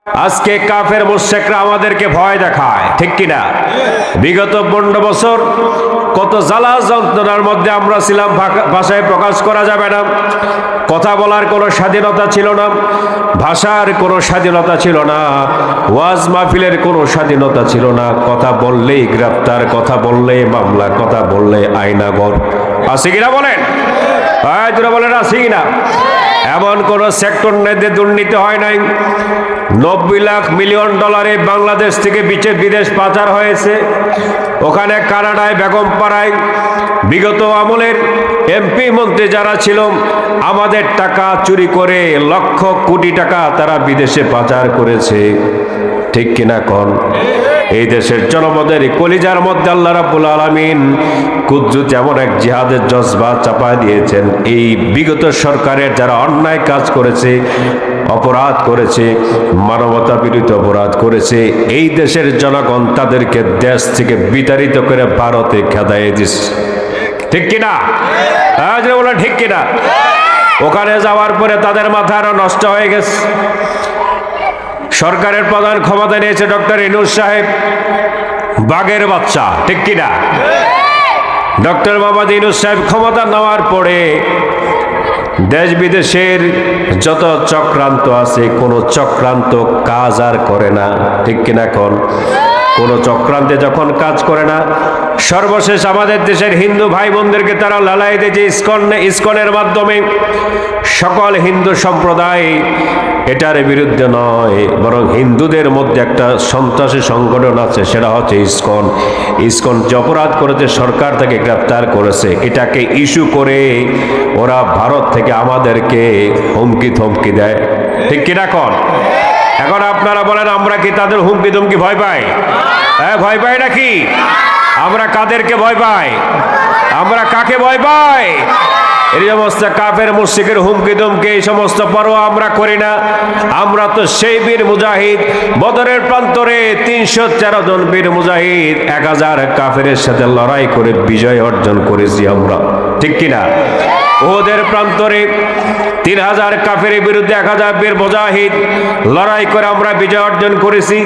আজকে কাফের মুশরিকরা আমাদেরকে ভয় দেখায়, ঠিক কিনা? বিগত 15 বছর কত জ্বালা যন্ত্রণার মধ্যে আমরা ছিলাম, ভাষায় প্রকাশ করা যাবে না, কথা বলার কোনো স্বাধীনতা ছিল না, ভাষার কোনো স্বাধীনতা ছিল না, ওয়াজ মাহফিলের কোনো স্বাধীনতা ছিল না। কথা বললেই গ্রেফতার, কথা বললেই মামলা, কথা বললে আইনাগর। আছে কিনা বলেন? বলেন আছে কিনা? এমন কোন সেক্টর নেই যে দুর্নীতি হয় নাই। 90 লাখ মিলিয়ন ডলারে বাংলাদেশ থেকে বিদেশ পাচার হয়েছে। ওখানে কানাডায়, বেগমপাড়ায় বিগত আমলের এমপি মন্ত্রী যারা ছিল আমাদের টাকা চুরি করে লক্ষ কোটি টাকা তারা বিদেশে পাচার করেছে, ঠিক কিনা কোন? এই দেশের জনপদের কলিজার মধ্যে আল্লাহ রাব্বুল আলামিন কুদরত এমন এক জিহাদের জজবা চাপায় দিয়েছেন। এই বিগত সরকারের যারা অন্যায় কাজ করেছে, অপরাধ করেছে, মানবতা বিরোধী অপরাধ করেছে, এই দেশের জনগণ তাদেরকে দেশ থেকে বিতাড়িত করে ভারতে খেদাইয়ে দিচ্ছে, ঠিক কিনা? বলেন ঠিক কিনা? ওখানে যাওয়ার পরে তাদের মাথা আরো নষ্ট হয়ে গেছে। সরকারের প্রধান ক্ষমতা নিয়েছে ডক্টর ইউনূস সাহেব, বাঘের বাচ্চা, ঠিক কিনা? ডক্টর মোহাম্মদ ইউনূস সাহেব ক্ষমতা নেওয়ার পরে দেশ বিদেশের যত চক্রান্ত আছে কোনো চক্রান্ত কাজ আর করে না, ঠিক কিনা কোন? কোনো চক্রান্তে যখন কাজ করে না, সর্বশেষ আমাদের দেশের হিন্দু ভাই বোনদেরকে তারা লালাই দিয়েছে ইসকনের মাধ্যমে। সকল হিন্দু সম্প্রদায় এটার বিরুদ্ধে নয়, বরং হিন্দুদের মধ্যে একটা সন্ত্রাসী সংগঠন আছে, সেটা হচ্ছে ইসকন। ইসকন যে অপরাধ করেছে সরকার তাকে গ্রেফতার করেছে, এটাকে ইস্যু করে ওরা ভারত থেকে আমাদেরকে হুমকি থমকি দেয়, ঠিক কিনা কোন? এখন আপনারা বলেন আমরা কি তাদের হুমকি ধমকি ভয় পাই? হ্যাঁ, ভয় পাই নাকি? আমরা কাদেরকে ভয় পাই? আমরা কাকে ভয় পাই? এই সমস্ত কাফের মুশরিকের হুমকি ধমকি এই সমস্ত পরোয়া আমরা করি না। আমরা তো সেই বীর মুজাহিদ, বদরের প্রান্তরে 313 জন বীর মুজাহিদ 1000 কাফেরের সাথে লড়াই করে বিজয় অর্জন করেছি আমরা, ঠিক কিনা? ওদের প্রান্তরে 3000 কাফেরের বিরুদ্ধে 1000 বীর মুজাহিদ লড়াই করে আমরা বিজয় অর্জন করেছি।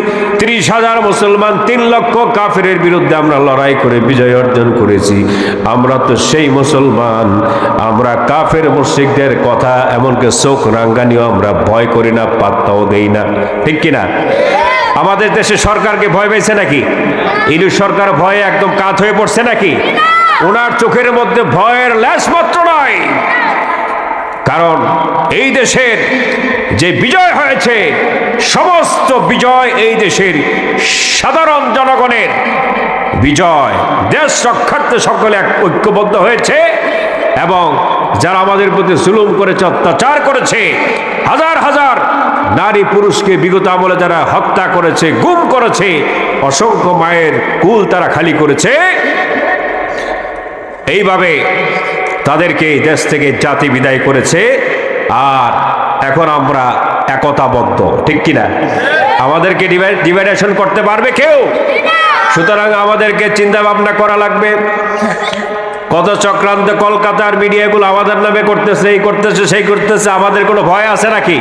30,000 মুসলমান 3 লক্ষ কাফেরের বিরুদ্ধে আমরা লড়াই করে বিজয় অর্জন করেছি। আমরা তো সেই মুসলমান, আমরা কাফের মুশরিকদের কথা এমনকি চোখ রাঙ্গানিও আমরা ভয় করি না, পাত্তাও দেই না, ঠিক কিনা? আমাদের দেশে সরকারকে ভয় পেয়েছে নাকি? ইউনূস সরকার ভয়ে একদম কাত হয়ে পড়ছে নাকি? ওনার চোখের মধ্যে ভয়ের লেশ মাত্র নাই। কারণ এই দেশের যে বিজয় হয়েছে, সমস্ত বিজয় এই দেশের সাধারণ জনগণের বিজয়। দেশ রক্ষার্থে সকলে ঐক্যবদ্ধ হয়েছে এবং যারা আমাদের প্রতি জুলুম করেছে, অত্যাচার করেছে, হাজার হাজার নারী পুরুষকে বিগত আমলে যারা হত্যা করেছে, গুম করেছে, অসংখ্য মায়ের কুল তারা খালি করেছে, এইভাবে তাদেরকে দেশ থেকে জাতি বিদায় করেছে। আর এখন আমরা একতাবদ্ধ, ঠিক কিনা? আমাদেরকে ডিভাইডেশন করতে পারবে কেউ? সুতরাং আমাদেরকে চিন্তা ভাবনা করা লাগবে। কত চক্রান্ত কলকাতার মিডিয়াগুলো আমাদের নামে করতেছে, এই করতেছে, সেই করতেছে। আমাদের কোনো ভয় আছে নাকি?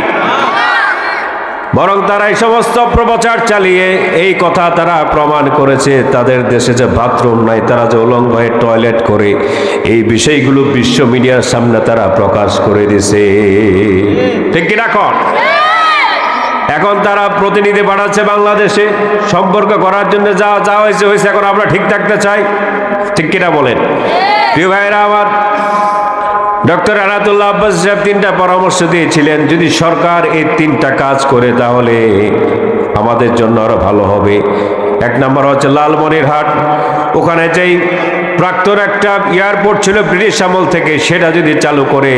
বরং তারা এই সমস্ত অপপ্রচার চালিয়ে এই কথা তারা প্রমাণ করেছে তাদের দেশে যে বাথরুম নাই, তারা যে উলঙ্গ হয়ে টয়লেট করে, এই বিষয়গুলো বিশ্ব মিডিয়ার সামনে তারা প্রকাশ করে দিছে, ঠিক কিনা কর? এখন তারা প্রতিনিধি পাঠাচ্ছে বাংলাদেশে সম্পর্ক করার জন্য, যা হয়েছে হয়েছে, এখন আমরা ঠিক থাকতে চাই, ঠিক কিনা বলেন? প্রিয় ভাইরা আমার, ডক্টর আনাতুল্লাহ আব্বাস সাহেব 3টা পরামর্শ দিয়েছিলেন। যদি সরকার এই 3টা কাজ করে তাহলে আমাদের জন্য আরো ভালো হবে। 1 নম্বর হচ্ছে লালমনিরহাট, ওখানে যেই প্রাক্তন একটা এয়ারপোর্ট ছিল ব্রিটিশ আমল থেকে, সেটা যদি চালু করে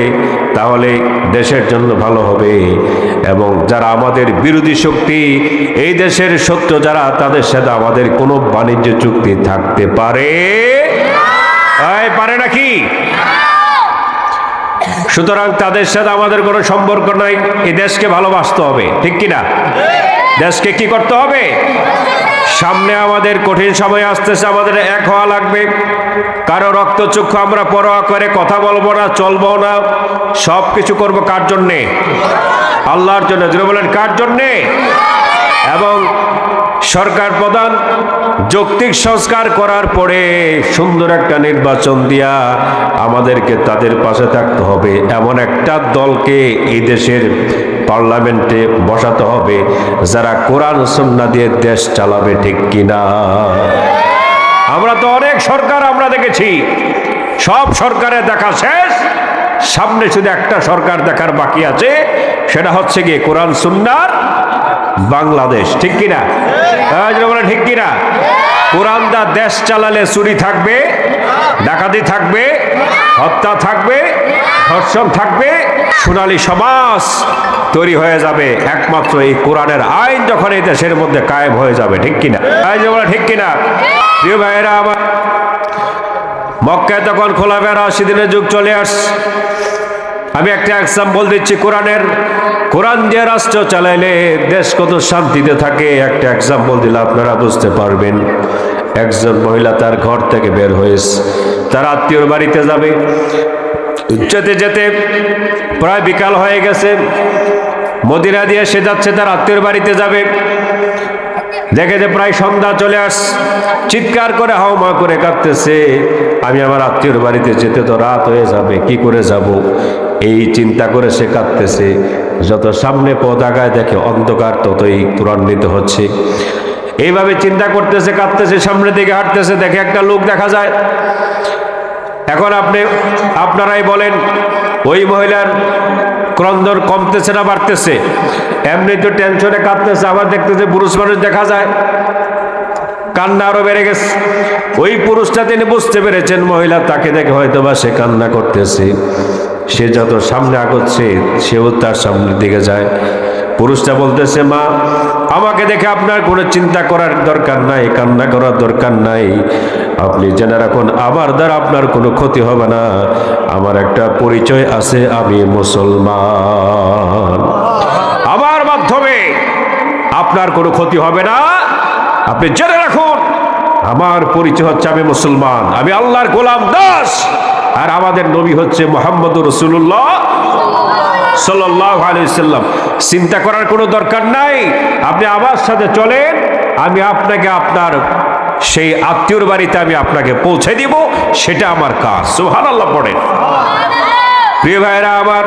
তাহলে দেশের জন্য ভালো হবে। এবং যারা আমাদের বিরোধী শক্তি, এই দেশের শত্রু যারা, তাদের সাথে আমাদের কোনো বাণিজ্য চুক্তি থাকতে পারে নাকি? সুতরাং তাদের সাথে আমাদের কোনো সম্পর্ক নাই। এই দেশকে ভালোবাসতে হবে, ঠিক কিনা? দেশকে কি করতে হবে? সামনে আমাদের কঠিন সময় আসতেছে, আমাদের এক হওয়া লাগবে। কারো রক্তচক্ষু আমরা পরোয়া করে কথা বলবো না, চলবো না। সব কিছু করবো কার জন্যে? আল্লাহর জন্য। বলেন কার জন্যে? সরকার প্রধান যৌক্তিক সংস্কার করার পরে সুন্দর একটা নির্বাচন দিয়া আমাদেরকে তাদের পাশে থাকতে হবে, এমন একটা দলকে এই দেশের পার্লামেন্টে বসাতে হবে যারা কোরআন সুন্নাহ দিয়ে দেশ চালাবে, ঠিক কিনা? আমরা তো অনেক সরকার আমরা দেখেছি, সব সরকারের দেখা শেষ, সামনে শুধু একটা সরকার দেখার বাকি আছে, সেটা হচ্ছে গিয়ে কোরআন সুন্নাহর বাংলাদেশ, ঠিক কিনা? ঠিক কিনা? কোরআন দা দেশ চালালে চুরি থাকবে, ডাকাতি থাকবে, হত্যা থাকবে, ধর্ষণ থাকবে, সোনালী সমাজ তৈরি হয়ে যাবে একমাত্র এই কোরআনের আইন যখন এই দেশের মধ্যে কায়েম হয়ে যাবে, ঠিক কিনা? ঠিক কিনা? প্রিয় ভাইয়েরা আমার, মক্কায় তখন খোলাফায়ে রাশিদিনের যুগ চলে আসছে। আমি একটা এক্সাম্পল দিচ্ছি, কোরআন দিয়ে রাষ্ট্র চালাইলে দেশ কত শান্তিতে থাকে একটা এক্সাম্পল দিলে আপনারা বুঝতে পারবেন। একজন মহিলা তার ঘর থেকে বের হয়েছে, তার আত্মীয়র বাড়িতে যাবে, যেতে যেতে প্রায় বিকাল হয়ে গেছে, মদিনা দিয়ে সে যাচ্ছে তার আত্মীয়র বাড়িতে যাবে, দেখে যে প্রায় সন্ধ্যা চলে আস, চিৎকার করে হাওমা করে কাঁদতেছে, আমি আমার আত্মীয়র বাড়িতে যেতে তো রাত হয়ে যাবে, কি করে যাব, এই চিন্তা করে সে কাঁদতেছে। যত সামনে পথ আগায় দেখে অন্ধকার ততই ত্বরান্বিত হচ্ছে। এইভাবে চিন্তা করতেছে, কাঁদতেছে, সামনের দিকে হাঁটতেছে, দেখে একটা লোক দেখা যায়। এখন আপনারাই বলেন, ওই মহিলার ক্রন্দন কমতেছে না বাড়তেছে? এমনি তো টেনশনে কাঁদতেছে, আবার দেখতেছে পুরুষ মানুষ দেখা যায়, কান্না আরো বেড়ে গেছে। ওই পুরুষটা তিনি বুঝতে পেরেছেন মহিলা তাকে দেখে হয়তো বা সে কান্না করতেছে, সে যত সামনে আগাচ্ছে সেও তার সামনের দিকে যায়। পুরুষটা বলতেছে, মা, আমাকে দেখে আপনার কোনো চিন্তা করার দরকার নাই, কান্না করার দরকার নাই, আপনি জেনে রাখুন আমার দ্বারা আপনার কোনো ক্ষতি হবে না, আমার একটা পরিচয় আছে, আমি মুসলমান, আমার মাধ্যমে আপনার কোনো ক্ষতি হবে না, আপনি জেনে রাখুন আমার পরিচয় হচ্ছে আমি মুসলমান, আমি আল্লাহর গোলাম দাস, আর আমাদের নবী হচ্ছে মুহাম্মদুর রাসূলুল্লাহ সাল্লাল্লাহু আলাইহি ওয়াসাল্লাম। চিন্তা করার কোনো দরকার নাই, আপনি আমার সাথে চলেন, আমি আপনাকে আপনার সেই আত্মীয়র বাড়িতে আমি আপনাকে পৌঁছে দিব, সেটা আমার কাজ। সুবহানাল্লাহ পড়েন। প্রিয় ভাইরা আমার,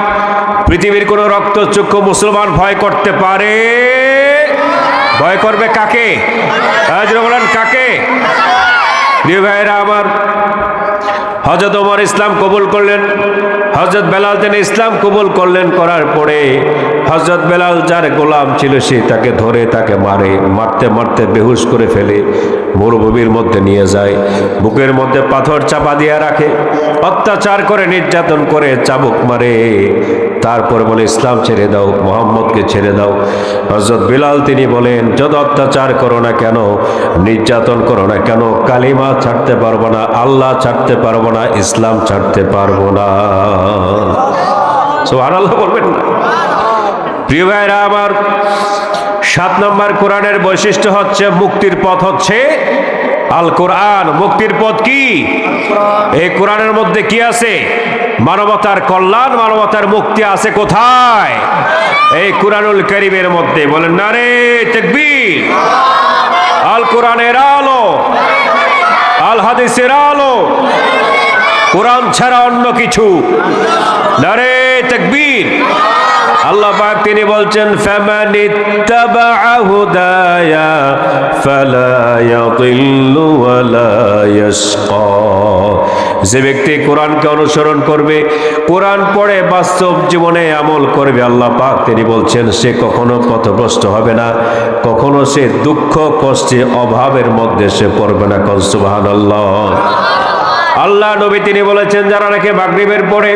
পৃথিবীর কোন রক্তচক্ষু মুসলমান ভয় করতে পারে? ভয় করবে কাকে? বলেন কাকে? প্রিয় ভাইরা আমার, হযরত ওমর ইসলাম কবুল করলেন, হযরত বেলাল তিনি ইসলাম কবুল করলেন, করার পরে হযরত বেলাল যার গোলাম ছিল সে তাকে ধরে তাকে মারতে মারতে বেহুশ করে ফেলে, মরুভূমির মধ্যে নিয়ে যায়, বুকের মধ্যে পাথর চাপা দিয়ে রাখে, অত্যাচার করে, নির্যাতন করে, চাবুক মারে, তারপরে বলে ইসলাম ছেড়ে দাও, মুহাম্মদকে ছেড়ে দাও। হযরত বেলাল তিনি বলেন, যত অত্যাচার করো না কেন, নির্যাতন করো না কেন, কালিমা ছাড়তে পারবো না, আল্লাহ ছাড়তে পারবো না, ইসলাম ছাড়তে পারবো না। সুবহানাল্লাহ বলবেন না? প্রিয় ভাইরা আমার, 7 নম্বর কোরআনের বৈশিষ্ট্য হচ্ছে, মুক্তির পথ হচ্ছে আল কোরআন। মুক্তির পথ কি? এই কোরআনের মধ্যে কি আছে? মানবতার কল্যাণ, মানবতার মুক্তি আছে কোথায়? এই কুরআনুল কারীমের মধ্যে। বলেন নারে তাকবীর। আল কোরআনের আলো, আল হাদিসের আলো, কোরআন ছাড়া অন্য কিছু। নারে তাকবীর। আল্লাহ পাক তিনি বলছেন, ফামানিত্তাবাআ হুদায়া ফালা ইয়াদিল্লু ওয়ালা ইয়াশকা। যে ব্যক্তি কোরআনকে অনুসরণ করবে, কোরআন পড়ে বাস্তব জীবনে আমল করবে, আল্লাহ পাক তিনি বলছেন সে কখনো পথভ্রষ্ট হবে না, কখনো সে দুঃখ কষ্টে অভাবের মধ্যে সে পড়বে না। সুবহানাল্লাহ। আল্লাহ নবী তিনি বলেছেন, যারা নাকি মাগরিবের পরে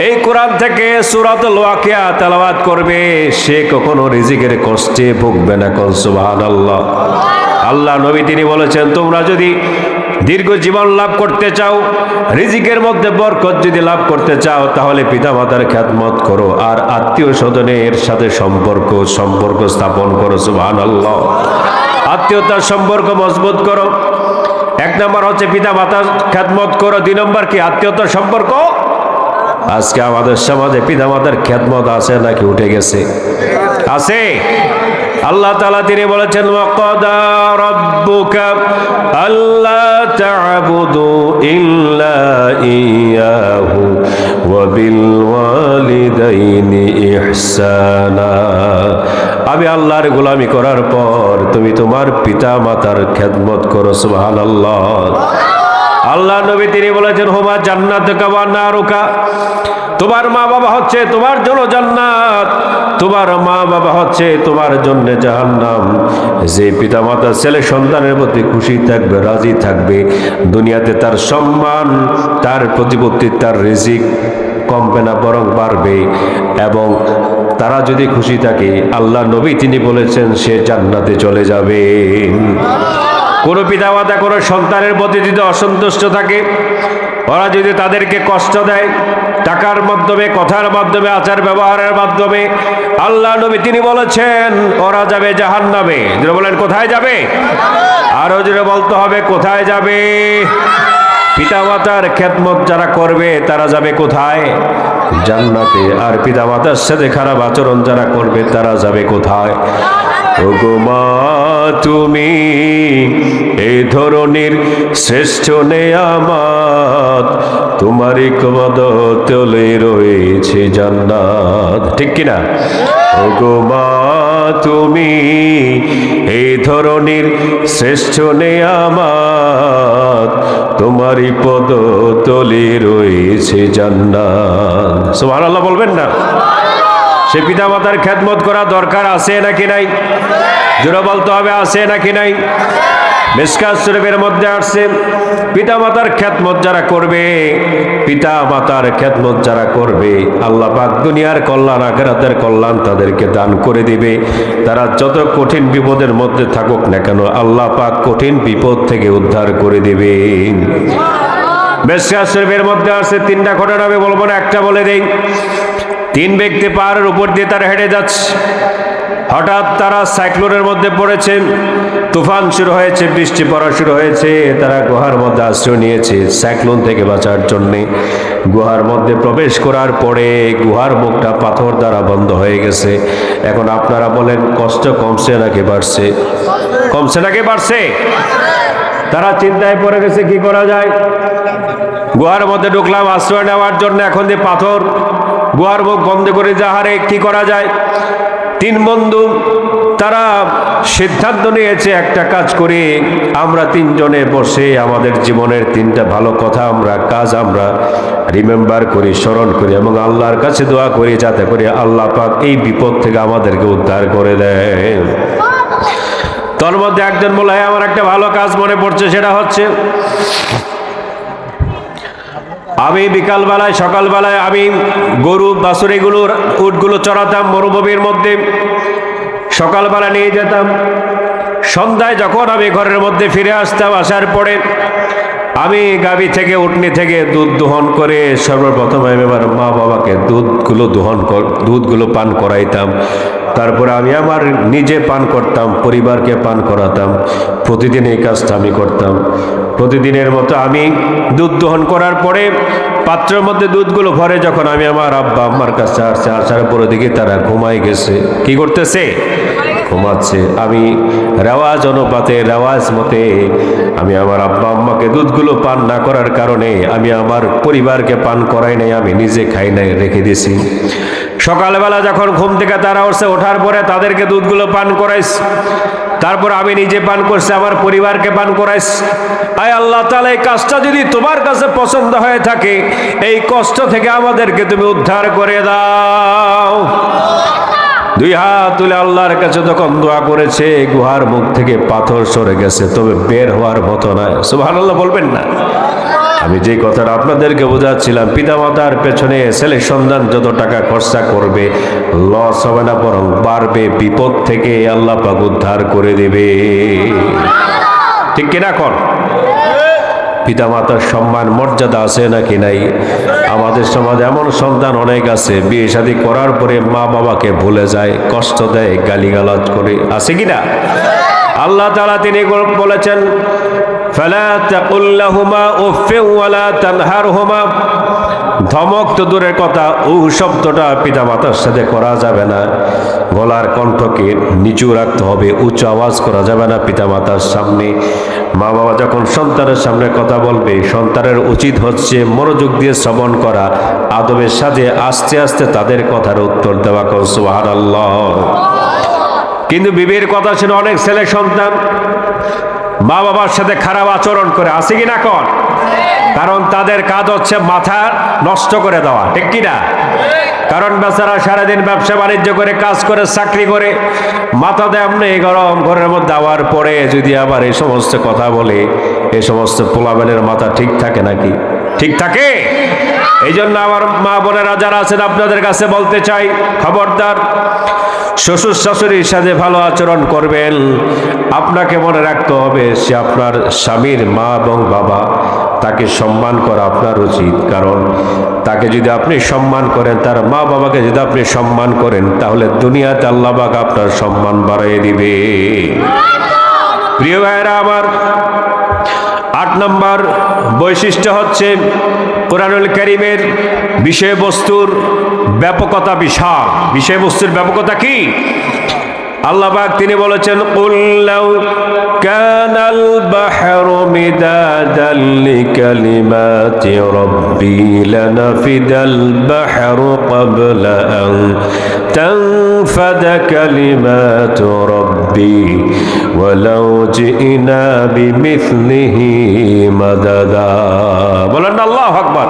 এই কোরআন থেকে সূরাতুল ওয়াকিয়া তেলাওয়াত করবে, সে কখনো রিজিকের কষ্টে ভুগবে না। সুবহানাল্লাহ। আল্লাহ নবী তিনি বলেছেন, তোমরা যদি দীর্ঘ জীবন লাভ করতে চাও, রিজিকের মধ্যে বরকত যদি লাভ করতে চাও, তাহলে পিতামাতার খেদমত করো আর আত্মীয় স্বজনের সাথে সম্পর্ক স্থাপন করো। সুবহানাল্লাহ। আত্মীয়তার সম্পর্ক মজবুত করো। 1 নম্বর হচ্ছে পিতামাতার খেদমত করো। 2 নম্বর কি? আত্মীয়তার সম্পর্ক। আজকে আমাদের সমাজে পিতামাতার খেদমত আছে নাকি উঠে গেছে? আছে? আল্লাহ তাআলা তিনি বলেছেন ওয়াকাদা রাব্বুকা আল্লা তা'বুদু ইল্লা ইয়াহু ওয়া বিল ওয়ালিদাইনি ইহসানা। আমি আল্লাহর গোলামি করার পর তুমি তোমার পিতা মাতার খেদমত করো। সুবহানাল্লাহ। আল্লাহ নবী তিনি বলেছেন হুমা জান্নাতুকা ওয়া নারুকা, তোমার মা বাবা হচ্ছে তোমার জন্য জান্নাত, তোমার মা বাবা হচ্ছে তোমার জন্য জাহান্নাম। যে পিতা মাতা ছেলে সন্তানের প্রতি খুশি থাকবে, রাজি থাকবে, দুনিয়াতে তার সম্মান, তার প্রতিপত্তি, তার রিজিক কমবে না বরং বাড়বে। এবং তারা যদি খুশি থাকে আল্লাহ নবী তিনি বলেছেন সে জান্নাতে চলে যাবে। কোন পিতামাতা কোনো সন্তানের প্রতি যদি অসন্তুষ্ট থাকে, ওরা যদি তাদেরকে কষ্ট দেয় টাকার মাধ্যমে, কথার মাধ্যমে, আচার ব্যবহারের মাধ্যমে, আল্লাহ নবী তিনি বলেছেন ওরা যাবে জাহান্নামে। যারা বলেন কোথায় যাবে? আরো জোরে বলতে হবে কোথায় যাবে? পিতামাতার খেদমত যারা করবে তারা যাবে কোথায়? জান্নাতে। আর পিতামাতার সাথে খারাপ আচরণ যারা করবে তারা যাবে কোথায়? ওগো মা তুমি এই ধরনের শ্রেষ্ঠ নেয়ামত, তোমারই কদমতলে রয়েছে জান্নাত। ঠিক কিনা? ওগো মা তুমি এই ধরনের শ্রেষ্ঠ নেয়ামত, তোমারই পদতলে রয়েছে জান্নাত। সুবহানাল্লাহ বলবেন না? সে পিতা মাতার খেদমত করা দরকার আছে নাকি নাই? জোরে বলতে হবে আছে নাকি নাই? মিশকাত শরীফের মধ্যে আসছে পিতা মাতার খেদমত যারা করবে, পিতা মাতার খেদমত যারা করবে আল্লাহ পাক দুনিয়ার কল্যাণ আখিরাতের কল্যাণ তাদেরকে দান করে দিবে। তারা যত কঠিন বিপদের মধ্যে থাকুক না কেন আল্লাহ পাক কঠিন বিপদ থেকে উদ্ধার করে দিবে। মিশকাত শরীফের মধ্যে আসছে তিনটা ঘটনা আমি বলবো না, একটা বলে দেই। তিন ব্যক্তি পাহাড়ের উপর দিয়ে তারা হেঁটে যাচ্ছে, হঠাৎ তারা সাইক্লোনের মধ্যে পড়েছে, তুফান শুরু হয়েছে, বৃষ্টি পড়া শুরু হয়েছে। তারা গুহার মধ্যে আশ্রয় নিয়েছে সাইক্লোন থেকে বাঁচার জন্যে। গুহার মধ্যে প্রবেশ করার পরে গুহার মুখটা পাথর দ্বারা বন্ধ হয়ে গেছে। এখন আপনারা বলেন কষ্ট কমছে নাকি বাড়ছে? কমছে নাকি বাড়ছে? তারা চিন্তায় পড়ে গেছে কি করা যায়। গুহার মধ্যে ঢুকলাম আশ্রয় নেওয়ার জন্য, এখন যে পাথর, গুহার মুখ বন্ধ করে যাহারে কি করা যায়। তিন বন্ধু তারা সিদ্ধান্ত নিয়েছে একটা কাজ করি, আমরা তিনজনে বসে আমাদের জীবনের তিনটা ভালো কথা আমরা কাজ আমরা রিমেম্বার করি, স্মরণ করি এবং আল্লাহর কাছে দোয়া করি যাতে করে আল্লাহ পাক এই বিপদ থেকে আমাদেরকে উদ্ধার করে দেয়। তোর মধ্যে একজন বলে আমার একটা ভালো কাজ মনে পড়ছে, সেটা হচ্ছে আমি বিকালবেলায় সকালবেলায় আমি গরু বাছুরিগুলোর উটগুলো চড়াতাম মরুভূমির মধ্যে, সকালবেলা নিয়ে যেতাম। সন্ধ্যায় যখন আমি ঘরের মধ্যে ফিরে আসতাম, আসার পরে আমি গাভী থেকে উটনি থেকে দুধ দোহন করে সর্বপ্রথম আমি আমার মা বাবাকে দুধগুলো পান করাইতাম। তারপরে আমি আমার নিজে পান করতাম, পরিবারকে পান করাতাম। প্রতিদিন এই কাজটা আমি করতাম। প্রতিদিনের মতো আমি দুধ দোহন করার পরে পাত্রের মধ্যে দুধগুলো ভরে যখন আমি আমার আব্বা আম্মার কাছে আসার পরে দিকে তারা ঘুমাই গেছে। কি করতেছে? ঘুমাচ্ছে। আমি রেওয়াজ অনুপাতে রেওয়াজ মতে আমি আমার আব্বা আম্মাকে দুধগুলো পান না করার কারণে আমি আমার পরিবারকে পান করাই নাই, আমি নিজে খাই নাই, রেখে দিয়েছি। সকালবেলা যখন ঘুম থেকে তারা উঠছে, ওঠার পরে তাদেরকে দুধগুলো পান করাইছি, তারপর আমি নিজে পান করছি, আমার পরিবারকে পান করাইছি। আয় আল্লাহ তাআলা, এই কাজটা যদি তোমার কাছে পছন্দ হয়ে থাকে এই কষ্ট থেকে আমাদেরকে তুমি উদ্ধার করে দাও। দুই হাত তুলে আল্লাহর কাছে তখন দোয়া করেছে, গুহার মুখ থেকে পাথর সরে গেছে, তবে বের হওয়ার মতো নয়। সুবহানাল্লাহ বলবেন না? আমি যে কথাটা আপনাদেরকে বোঝাচ্ছিলাম, পিতামাতার পেছনে ছেলে সন্তান যত টাকা খরচা করবে লস হবে না, বরং বাড়বে। বিপদ থেকে আল্লাহ পাক উদ্ধার করে দেবে। ঠিক কিনা কর? পিতামাতার সম্মান মর্যাদা আছে নাকি নাই? আমাদের সমাজে এমন সন্তান অনেক আছে, বিয়ে শাদী করার পরে মা বাবাকে ভুলে যায়, কষ্ট দেয়, গালিগালাজ করে। আছে কিনা? আল্লাহ তাআলা তিনি বলেছেন ফালা তাকুল লাহুমা উফ ওয়ালা তানহারহুমা, ধমক তো দূরের কথা, উ শব্দটা পিতামাতার সাথে করা যাবে না। গলার কণ্ঠকে নিচু রাখতে হবে, উচ্চ আওয়াজ করা যাবে না পিতামাতার সামনে। মা বাবা যখন সন্তানের সামনে কথা বলবে, সন্তানের উচিত হচ্ছে মনোযোগ দিয়ে শ্রবণ করা, আদবের সাথে আস্তে আস্তে তাদের কথার উত্তর দেওয়া। সুবহানাল্লাহ। কিন্তু বিবির কথা শুনে অনেক ছেলে সন্তান মা বাবার সাথে খারাপ আচরণ করে, আছে কি না কর? কারণ তাদের কাজ হচ্ছে মাথা নষ্ট করে দেওয়া, ঠিক কিনা? কারণ বেচারা সারাদিন ব্যবসা বাণিজ্য করে, কাজ করে, চাকরি করে, মাথা দেয় এমনি গরম, ঘরের মধ্যে আবার পরে যদি আবার এই সমস্ত কথা বলে, এই সমস্ত পোলাবেনের মাথা ঠিক থাকে নাকি? ঠিক থাকে? এই জন্য আমার মা বোনেরা যারা আছেন আপনাদের কাছে বলতে চাই, খবরদার, শ্বশুর শাশুড়ির সাথে ভালো আচরণ করবেন। আপনাকে মনে রাখতে হবে সে আপনার স্বামীর মা এবং বাবা, তাকে সম্মান করা আপনার উচিত। কারণ তাকে যদি আপনি সম্মান করেন, তার মা বাবাকে যদি আপনি সম্মান করেন, তাহলে দুনিয়াতে আল্লাহ পাক আপনার সম্মান বাড়িয়ে দিবে। প্রিয় ভাইয়েরা আমার, 8 নম্বর বৈশিষ্ট্য হচ্ছে কোরআনুল কারীমের বিষয়বস্তুর ব্যাপকতা বিশাল। বিষয়বস্তুর ব্যাপকতা কি? আল্লাহ পাক তিনি বলেছেন, কুল লাউ কানাল বাহরু মিদাদান লিকালিমাতি রাব্বি লানাফিদাল বাহরু ক্বাবলা আন তানফাদা কালিমাতু রাব্বি ওয়ালাউ জিনা বিমিথলিহি মাদাদা। বলেন আল্লাহু আকবার।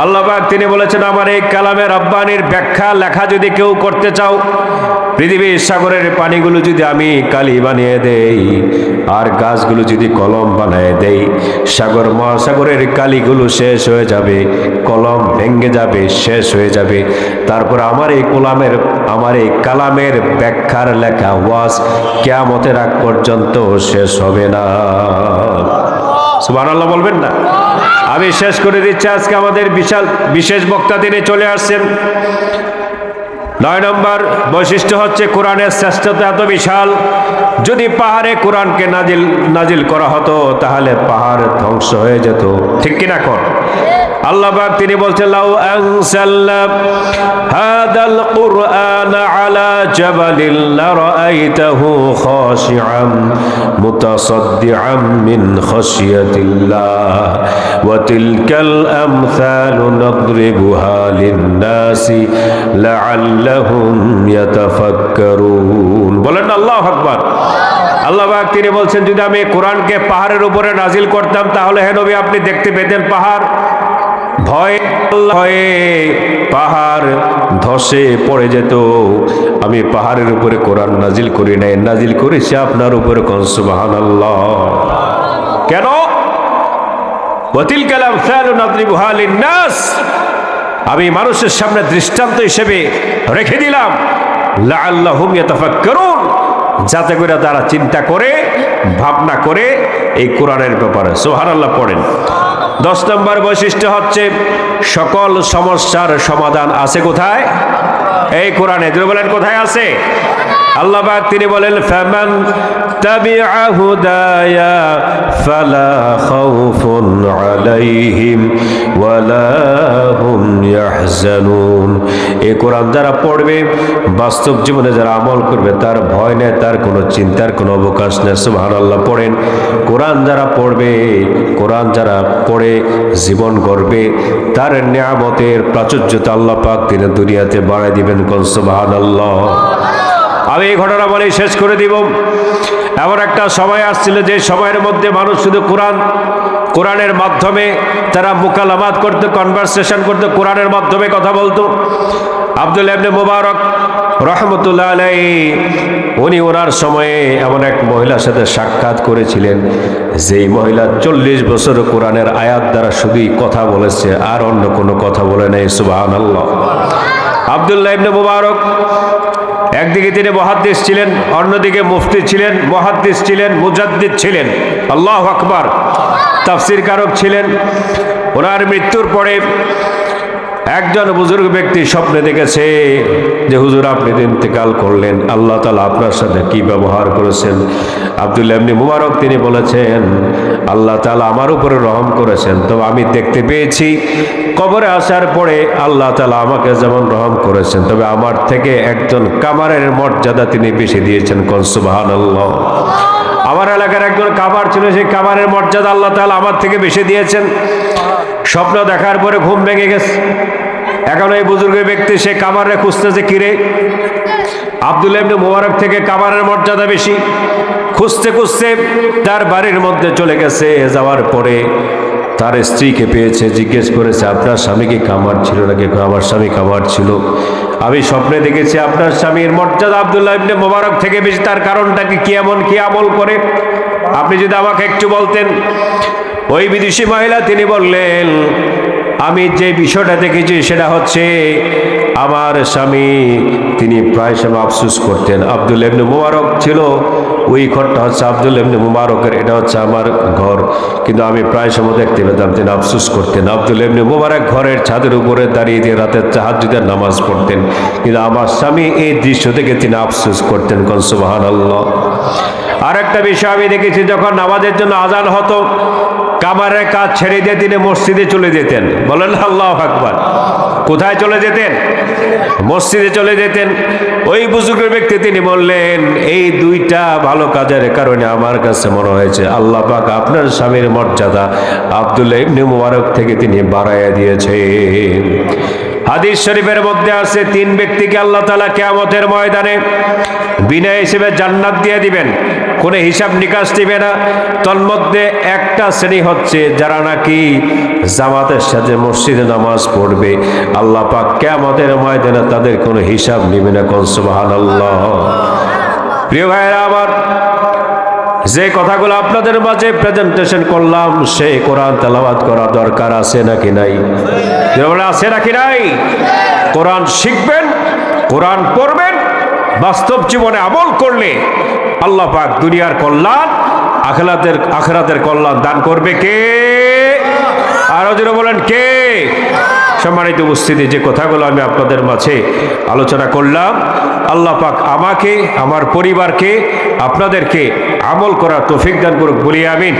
আল্লাহ পাক তিনি বলেছেন, আমার এই কালামে রাব্বানির ব্যাখ্যা লেখা যদি কেউ করতে চাও, পৃথিবীর সাগরের পানিগুলো যদি আমি কালি বানিয়ে দেই, আর গাছগুলো যদি কলম বানিয়ে দেই, সাগর মহাসাগরের কালিগুলো শেষ হয়ে যাবে, কলম ভেঙে যাবে, শেষ হয়ে যাবে। তারপর আমার এই কালামের ব্যাখ্যার লেখা ওয়াজ কিয়ামতের আগ পর্যন্ত শেষ হবে না। সুবহানাল্লাহ বলবেন না? আমি শেষ করে দিচ্ছি। আজকে আমাদের বিশেষ বক্তা তিনি চলে আসছেন। 9 নম্বর বৈশিষ্ট্য হচ্ছে কোরআনের শ্রেষ্ঠতা এত বিশাল, যদি পাহাড়ে কোরআনকে নাজিল করা হতো তাহলে পাহাড় ধ্বংস হয়ে যেত, ঠিক কিনা কর? আল্লাহ পাক তিনি বলছেন, লাউ আনসালনা হাদাল কুরআন আলা জাবালিন লারাআইতাহু খাশিআন মুতাসাদ্দিআন মিন খাশিয়াতিল্লাহ ওয়া তিলকাল আমসালু নাদরিবুহা লিন-নাসি লাআল্লাহুম ইয়াতাফাক্কারুন। বলেন আল্লাহু আকবার। আল্লাহ পাক তিনি বলছেন, যদি আমি কোরআনকে পাহাড়ের উপরে নাজিল করতাম তাহলে হে নবী আপনি দেখতে পেতেন পাহাড় ভয়ে পাহাড় ধসে পড়ে যেত। আমি পাহাড়ের উপরে কোরআন নাজিল করি নাই, নাজিল করেছি আপনার উপরে। কোন সুবহানাল্লাহ। কেন? ওয়াতিলকাল আমসালু নাদরিবুহা লিন-নাস, আমি মানুষের সামনে দৃষ্টান্ত হিসেবে রেখে দিলাম, লাআল্লাহুম ইয়াতাফাক্কারুন, যাতে করে তারা চিন্তা করে, ভাবনা করে এই কোরআনের ব্যাপারে। সুবহানাল্লাহ পড়েন। 10 নম্বর বৈশিষ্ট্য হচ্ছে সকল সমস্যার সমাধান আছে কোথায়? এই কোরআনে। বলেন কোথায় আছে? আল্লাহ পাক তিনি বলেন, ফামান তাবিআ হুদায়া ফালা খাউফুন আলাইহিম ওয়ালা হুম ইয়াহজানুন। এই কোরআন যারা পড়বে, বাস্তব জীবনে যারা আমল করবে, তার ভয় নেই, তার কোনো চিন্তার কোনো অবকাশ নেই। সুবহানাল্লাহ পড়েন। কোরআন যারা পড়বে, কোরআন যারা পড়ে জীবন গড়বে, তার নিয়ামতের প্রাচুর্যতা আল্লাহ পাক তিনি দুনিয়াতে বাড়ায় দিবেন। কোন সুবহানাল্লাহ। আমি এই ঘটনা বলে শেষ করে দিব। এমন একটা সময় আসছিল যে সময়ের মধ্যে মানুষ শুধু কোরআনের মাধ্যমে তারা মুকালামাত করতো, কনভারসেশন করতো, কোরআনের মাধ্যমে কথা বলতো। আব্দুল্লাহ ইবনে মুবারক রহমতুল্লাহ আলাইহি উনি ওনার সময়ে এমন এক মহিলার সাথে সাক্ষাৎ করেছিলেন, যেই মহিলা 40 বছর কোরআনের আয়াত দ্বারা শুধুই কথা বলেছে, আর অন্য কোনো কথা বলে নাই। সুবহানাল্লাহ। আব্দুল্লাহ ইবনে মুবারক একদিকে তিনি মুহাদ্দিস ছিলেন, অন্যদিকে মুফতি ছিলেন, মুহাদ্দিস ছিলেন, মুজাদ্দিদ ছিলেন। আল্লাহু আকবার। তাফসীর কারক ছিলেন। ওনার মৃত্যুর পরে একজন বুজুর্গ ব্যক্তি স্বপ্নে দেখেছে যে হুজুর আপনি ইন্তেকাল করলেন, আল্লাহ তাআলা আপনার সাথে কি ব্যবহার করেছেন। আব্দুল্লাহ ইবনে মুবারক তিনি বলেছেন, আল্লাহ তাআলা আমার উপরে রহম করেছেন, তবে আমি দেখতে পেয়েছি কবরে আসার পরে আল্লাহ তাআলা আমাকে যেমন রহম করেছেন, তবে আমার থেকে একজন কামারের মর্যাদা তিনি বেশি দিয়েছেন। কোন সুবহানাল্লাহ। আমার এলাকার একজন কামার ছিল, সেই কামারের মর্যাদা আল্লাহ তাআলা আমার থেকে বেশি দিয়েছেন। স্বপ্ন দেখার পরে ঘুম ভেঙে গেছে। এখন এই বুজুর্গ ব্যক্তি সে কামারে খুঁজতেছে, কিরে আব্দুল্লাহ ইবনে মুবারক থেকে কামারের মর্যাদা বেশি। খুঁজতে খুঁজতে তার বাড়ির মধ্যে চলে গেছে। যাওয়ার পরে তার স্ত্রীকে পেয়েছে, জিজ্ঞেস করেছে আপনার স্বামী কি কামার ছিল নাকি? আমার স্বামী কামার ছিল। আমি স্বপ্নে দেখেছি আপনার স্বামীর মর্যাদা আব্দুল্লাহ ইবনে মুবারক থেকে বেশি। তার কারণটা কি এমন কি আমল করে? আপনি যদি আমাকে একটু বলতেন। ওই বিদেশি মহিলা তিনি বললেন, আমি যে বিষয়টা দেখেছি সেটা হচ্ছে আমার স্বামী তিনি প্রায় সময় আফসোস করতেন। আব্দুল্লাহ ইবনে মুবারক ছিল, ওই ঘরটা হচ্ছে আব্দুল্লাহ ইবনে মুবারকের, এটা হচ্ছে আমার ঘর, কিন্তু আমি প্রায় সময় দেখতে পেতাম তিনি আফসোস করতেন। আব্দুল্লাহ ইবনে মুবারক ঘরের ছাদের উপরে দাঁড়িয়ে দিয়ে রাতের তাহাজ্জুদের নামাজ পড়তেন, কিন্তু আমার স্বামী এই দৃশ্য থেকে তিনি আফসোস করতেন। কোন সুবহানাল্লাহ। আর একটা বিষয় আমি দেখেছি, যখন নামাজের জন্য আজান হতো কামারের কাজ ছেড়ে দিয়ে তিনি মসজিদে চলে যেতেন। বলেন আল্লাহু আকবার। কোথায় চলে যেতেন? মসজিদে চলে যেতেন। ওই বুজুর্গ ব্যক্তি তিনি বললেন, এই দুইটা ভালো কাজের কারণে আমার কাছে মনে হয়েছে আল্লাহ পাক আপনার স্বামীর মর্যাদা আব্দুল্লাহ ইবনে মুবারক থেকে তিনি বাড়াইয়া দিয়েছেন। হাদিস শরীফের মধ্যে আছে, তিন ব্যক্তিকে আল্লাহ তাআলা কিয়ামতের ময়দানে বিনা হিসেবে জান্নাত দিয়ে দিবেন, কোনো হিসাব নিকাশ দিবে না। তন্মধ্যে একটা শ্রেণী হচ্ছে যারা নাকি জামাতের সাথে মসজিদে নামাজ পড়বে, আল্লাহ পাক কিয়ামতের ময়দানে তাদের কোনো হিসাব নেবে না। কোন সুবহানাল্লাহ। প্রিয় ভাইরা আমার, যে কথাগুলো আপনাদের মাঝে প্রেজেন্টেশন করলাম, সেই কোরআন তেলাওয়াত করা দরকার আছে নাকি নাই? আছে নাকি নাই? কোরআন শিখবেন, কোরআন পড়বেন, বাস্তব জীবনে আমল করলে আল্লাহ পাক দুনিয়ার কল্যাণ আখিরাতের কল্যাণ দান করবে কে? আরো জোরে বলেন কে? সম্মানিত উপস্থিতি, যে কথাগুলো আমি আপনাদের মাঝে আলোচনা করলাম, আল্লাহ পাক আমাকে, আমার পরিবারকে, আপনাদেরকে আমল করার তৌফিক দান করুক, বলি আমিন।